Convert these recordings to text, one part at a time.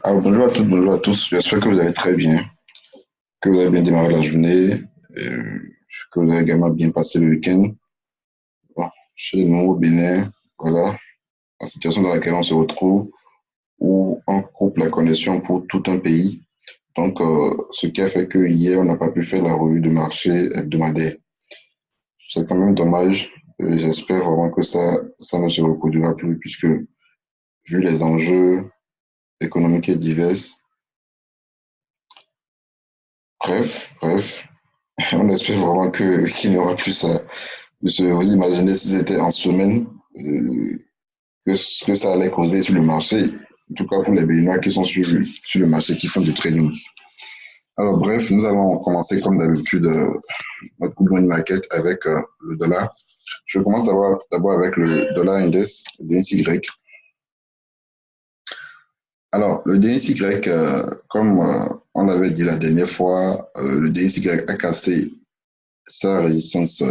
Alors, bonjour à toutes, bonjour à tous. J'espère que vous allez très bien, que vous avez bien démarré la journée, que vous avez également bien passé le week-end. Bon, chez nous, au Bénin, voilà, la situation dans laquelle on se retrouve, où on coupe la connexion pour tout un pays. Donc, ce qui a fait que hier, on n'a pas pu faire la revue de marché hebdomadaire. C'est quand même dommage. J'espère vraiment que ça ne se reproduira plus, puisque vu les enjeux économiques et divers, bref, on espère vraiment qu'il n'y aura plus ça. Vous imaginez si c'était en semaine, que ça allait causer sur le marché, en tout cas pour les Béninois qui sont sur le marché, qui font du trading. Alors bref, nous allons commencer comme d'habitude notre coup de money market avec le dollar. Je commence d'abord avec le dollar index, le DXY. Alors, le DXY, comme on l'avait dit la dernière fois, le DXY a cassé sa résistance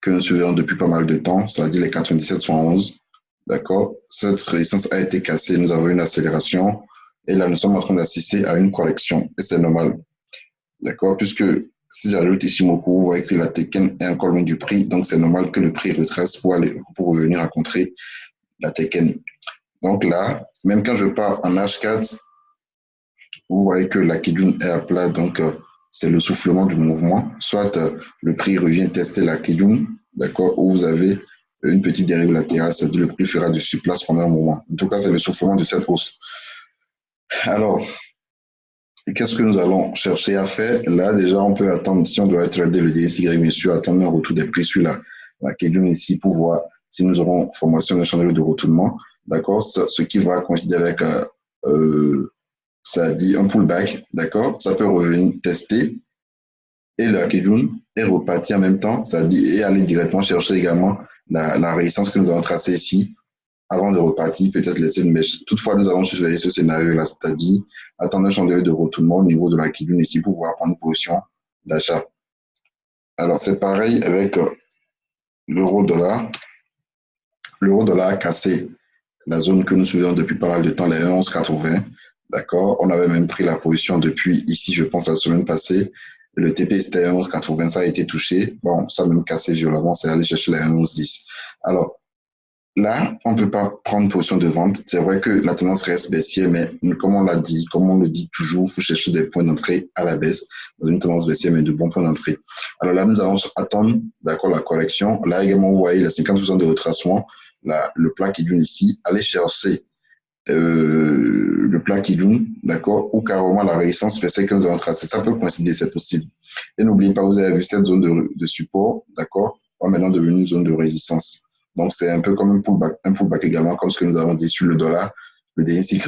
que nous suivons depuis pas mal de temps, c'est-à-dire les 97,11. D'accord? Cette résistance a été cassée, nous avons une accélération et là, nous sommes en train d'assister à une correction et c'est normal. D'accord? Puisque si j'ajoute Ishimoku, vous voyez que la Tekken est encore loin du prix, donc c'est normal que le prix retrace pour revenir à contrer la Tekken. Donc là, même quand je pars en H4, vous voyez que la Kijun est à plat, donc c'est le soufflement du mouvement. Soit le prix revient tester la Kijun, d'accord, ou vous avez une petite dérive latérale, c'est-à-dire le prix fera du surplace pendant un moment. En tout cas, c'est le soufflement de cette hausse. Alors, qu'est-ce que nous allons chercher à faire? Là, déjà, on peut attendre, si on doit trader le DSY, bien sûr, attendre un retour des prix sur la Kijun ici pour voir si nous aurons formation d'un chandelier de retournement, d'accord, ce qui va coïncider avec ça dit un pullback, d'accord? Ça peut revenir tester et la Kijun est reparti en même temps, ça dit et aller directement chercher également la résistance que nous avons tracée ici avant de repartir, peut-être laisser une mèche. Toutefois, nous allons surveiller ce scénario-là, c'est-à-dire attendre un chandelier de retournement au niveau de la Kijun ici pour pouvoir prendre une position d'achat. Alors, c'est pareil avec l'euro-dollar. L'euro-dollar a cassé la zone que nous suivons depuis pas mal de temps, les 11,80. D'accord? On avait même pris la position depuis ici, je pense, la semaine passée. Le TP, c'était 11,80, ça a été touché. Bon, ça a même cassé violemment, c'est aller chercher les 11,10. Alors, là, on ne peut pas prendre position de vente. C'est vrai que la tendance reste baissière, mais comme on l'a dit, comme on le dit toujours, il faut chercher des points d'entrée à la baisse, dans une tendance baissière, mais de bons points d'entrée. Alors là, nous allons attendre, d'accord, la correction. Là également, vous voyez les 50% de retracement, là, le plat qui vient ici, aller chercher le plat Kijun, d'accord, ou carrément la résistance spéciale que nous avons tracée. Ça peut coïncider, c'est possible. Et n'oubliez pas, vous avez vu cette zone de support, d'accord, va maintenant devenir une zone de résistance. Donc, c'est un peu comme un pullback également, comme ce que nous avons dit sur le dollar, le DXY.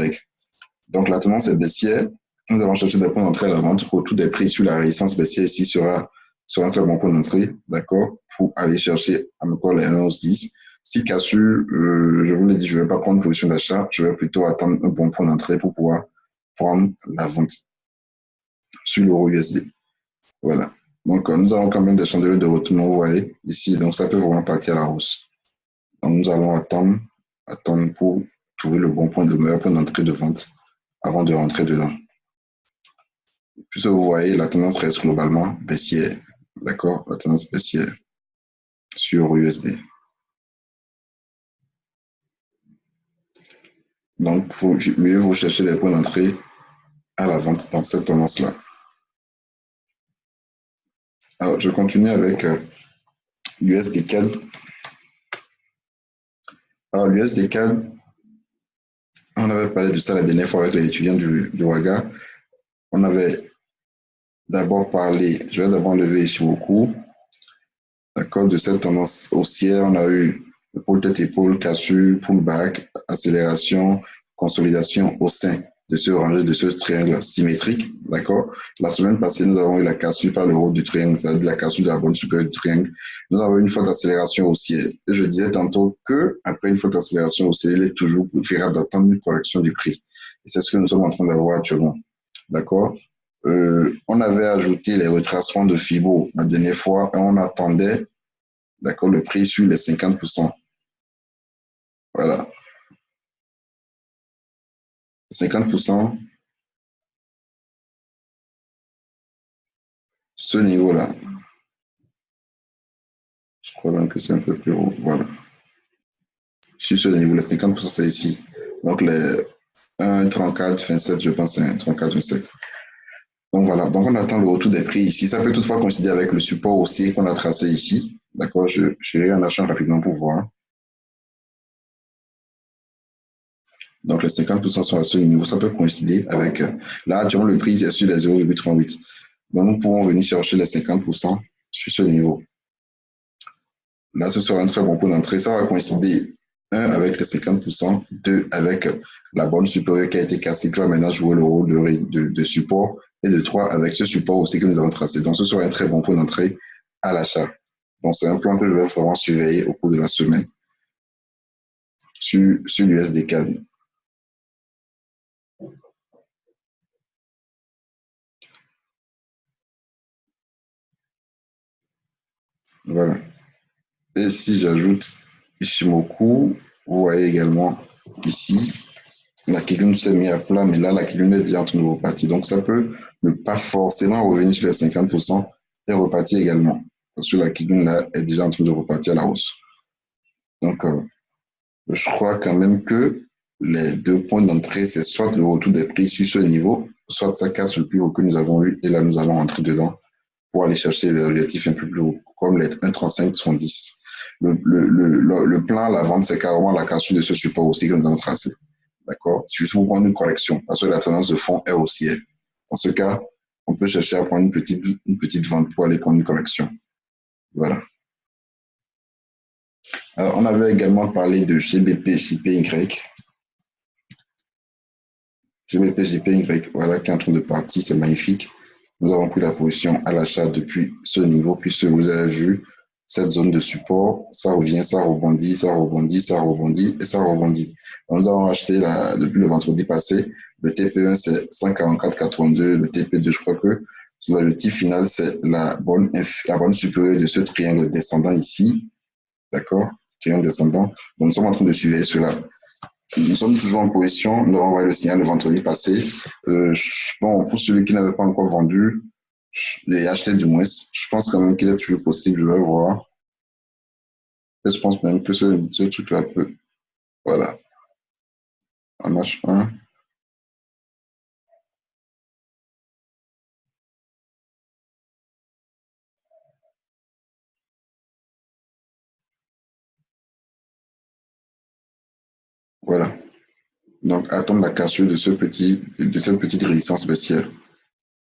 Donc, la tendance est baissière. Nous allons chercher des points d'entrée à la vente. Autour des prix sur la résistance baissière ici sera un très bon point d'entrée, d'accord, pour aller chercher encore les 1,10. Si cassure, je vous l'ai dit, je ne vais pas prendre position d'achat, je vais plutôt attendre un bon point d'entrée pour pouvoir prendre la vente sur l'euro USD. Voilà. Donc, nous avons quand même des chandeliers de retournement, vous voyez, ici. Donc, ça peut vraiment partir à la hausse. Donc, nous allons attendre pour trouver le bon point, le meilleur point d'entrée de vente avant de rentrer dedans. Puisque vous voyez, la tendance reste globalement baissière. D'accord? La tendance baissière sur USD. Donc, mieux vous chercher des points d'entrée à la vente dans cette tendance-là. Alors, je continue avec l'USD CAD. Alors, l'USD CAD, on avait parlé de ça la dernière fois avec les étudiants du WAGA. On avait d'abord parlé, je vais d'abord lever Ishimoku. D'accord, de cette tendance haussière, on a eu épaule tête épaule, cassure, pullback, accélération, consolidation au sein de ce rangé, de ce triangle symétrique. D'accord. La semaine passée, nous avons eu la cassure par le haut du triangle, c'est-à-dire la cassure de la bande supérieure du triangle. Nous avons eu une forte accélération haussière. Et je disais tantôt que après une forte accélération haussière, il est toujours préférable d'attendre une correction du prix. Et c'est ce que nous sommes en train d'avoir actuellement. D'accord. On avait ajouté les retracements de Fibo la dernière fois et on attendait, d'accord, le prix sur les 50%. Voilà. 50%, ce niveau-là. Je crois même que c'est un peu plus haut. Voilà. Sur ce niveau-là, 50%, c'est ici. Donc, les 1,34, 27, je pense, c'est un 34, 27. Donc, voilà. Donc, on attend le retour des prix ici. Ça peut toutefois coïncider avec le support aussi qu'on a tracé ici. D'accord? Je vais en acheter rapidement pour voir. Donc, les 50% sont à ce niveau. Ça peut coïncider avec. Là, actuellement, le prix est sur les 0,38. Donc, nous pouvons venir chercher les 50% sur ce niveau. Là, ce sera un très bon point d'entrée. Ça va coïncider, un, avec les 50%, deux, avec la borne supérieure qui a été cassée, qui va maintenant jouer le rôle de support, et de trois, avec ce support aussi que nous avons tracé. Donc, ce sera un très bon point d'entrée à l'achat. Donc, c'est un plan que je vais vraiment surveiller au cours de la semaine sur l'USD-CAD. Voilà. Et si j'ajoute Ishimoku, vous voyez également ici, la Kijun s'est mise à plat, mais là, la Kijun est déjà en train de repartir. Donc, ça peut ne pas forcément revenir sur les 50% et repartir également. Parce que la Kijun, là, est déjà en train de repartir à la hausse. Donc, je crois quand même que les deux points d'entrée, c'est soit le retour des prix sur ce niveau, soit ça casse le plus haut que nous avons eu, et là, nous allons entrer dedans pour aller chercher des objectifs un peu plus hauts, comme les 1,35, 70. Le plan à la vente, c'est carrément la cassure de ce support aussi que nous avons tracé. D'accord? C'est juste pour prendre une correction, parce que la tendance de fond est haussière. Dans ce cas, on peut chercher à prendre une petite vente pour aller prendre une correction. Voilà. Alors, on avait également parlé de GBP, JPY. GBP, JPY, voilà, qui est en train de partir, c'est magnifique. Nous avons pris la position à l'achat depuis ce niveau, puisque vous avez vu cette zone de support, ça revient, ça rebondit, ça rebondit, ça rebondit et ça rebondit. Donc, nous avons acheté depuis le vendredi passé, le TP1 c'est 144,82, le TP2 je crois que l'objectif final c'est la bonne supérieure de ce triangle descendant ici, d'accord, triangle descendant. Donc nous sommes en train de suivre cela. Nous sommes toujours en position, nous avons envoyé le signal le vendredi passé. Bon, pour celui qui n'avait pas encore vendu, les acheté du moins, je pense quand même qu'il est toujours possible, je vais voir. Je pense même que ce truc-là peut, voilà, en H1. Voilà. Donc, attendre la cassure de cette petite résistance baissière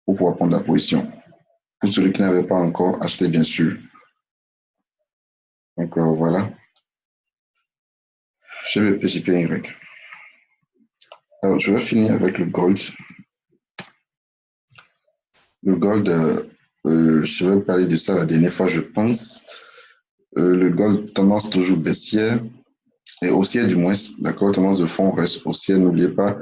pour pouvoir prendre la position. Pour celui qui n'avait pas encore acheté, bien sûr. Donc, voilà. GBP, alors, je vais finir avec le gold. Le gold, je vais parler de ça la dernière fois, je pense. Le gold, tendance toujours baissière, et haussière du moins, d'accord, tendance de fond reste haussière, n'oubliez pas.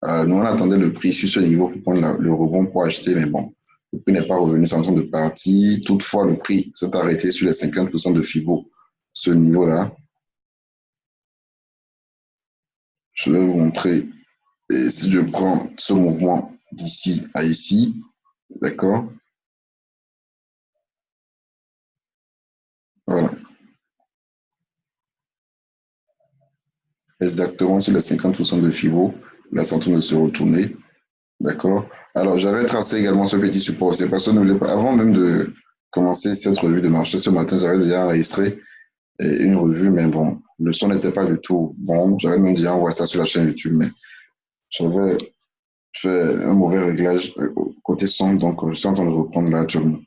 Nous, on attendait le prix sur ce niveau pour prendre le rebond pour acheter, mais bon, le prix n'est pas revenu, c'est en train de partir. Toutefois, le prix s'est arrêté sur les 50% de FIBO, ce niveau-là. Je vais vous montrer, et si je prends ce mouvement d'ici à ici, d'accord? Voilà. Exactement sur les 50% de FIBO, là, c'est en train de se retourner. D'accord. Alors, j'avais tracé également ce petit support. C'est parce que n'oubliez pas, avant même de commencer cette revue de marché ce matin, j'avais déjà enregistré une revue, mais bon, le son n'était pas du tout bon. J'avais même déjà envoyé ça sur la chaîne YouTube, mais j'avais fait un mauvais réglage côté son, donc je suis en train de reprendre là actuellement.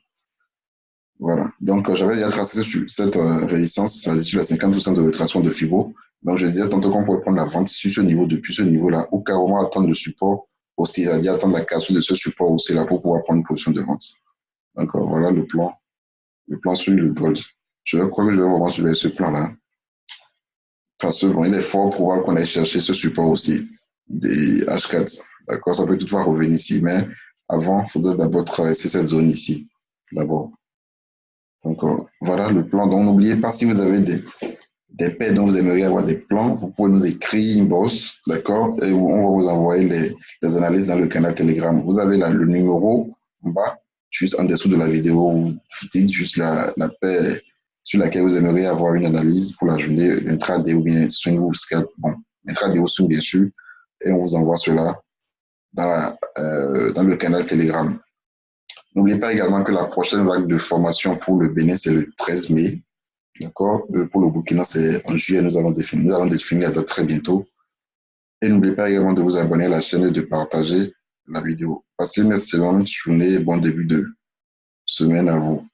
Voilà. Donc, j'avais déjà tracé sur cette résistance, c'est-à-dire sur les 50% de retracement de FIBO. Donc, je disais tantôt qu'on pouvait prendre la vente sur ce niveau, depuis ce niveau-là, ou carrément attendre le support aussi, c'est-à-dire attendre la cassure de ce support aussi là pour pouvoir prendre une position de vente. Donc, voilà le plan sur le gold. Je crois que je vais vraiment suivre ce plan-là. Parce que bon, il est fort probable qu'on aille chercher ce support aussi, des H4. D'accord, ça peut toutefois revenir ici, mais avant, il faudrait d'abord traverser cette zone ici, d'abord. Donc, voilà le plan. Donc, n'oubliez pas, si vous avez des paires dont vous aimeriez avoir des plans, vous pouvez nous écrire inbox, d'accord? Et on va vous envoyer les analyses dans le canal Telegram. Vous avez là le numéro en bas, juste en dessous de la vidéo. Vous dites juste la paire sur laquelle vous aimeriez avoir une analyse pour la journée, intraday ou bien swing ou scalp. Bon, intraday ou swing, bien sûr. Et on vous envoie cela dans le canal Telegram. N'oubliez pas également que la prochaine vague de formation pour le Bénin, c'est le 13 mai. D'accord? Pour le Burkina, c'est en juillet, nous allons définir la date très bientôt. Et n'oubliez pas également de vous abonner à la chaîne et de partager la vidéo. Passez une excellente journée et bon début de semaine à vous.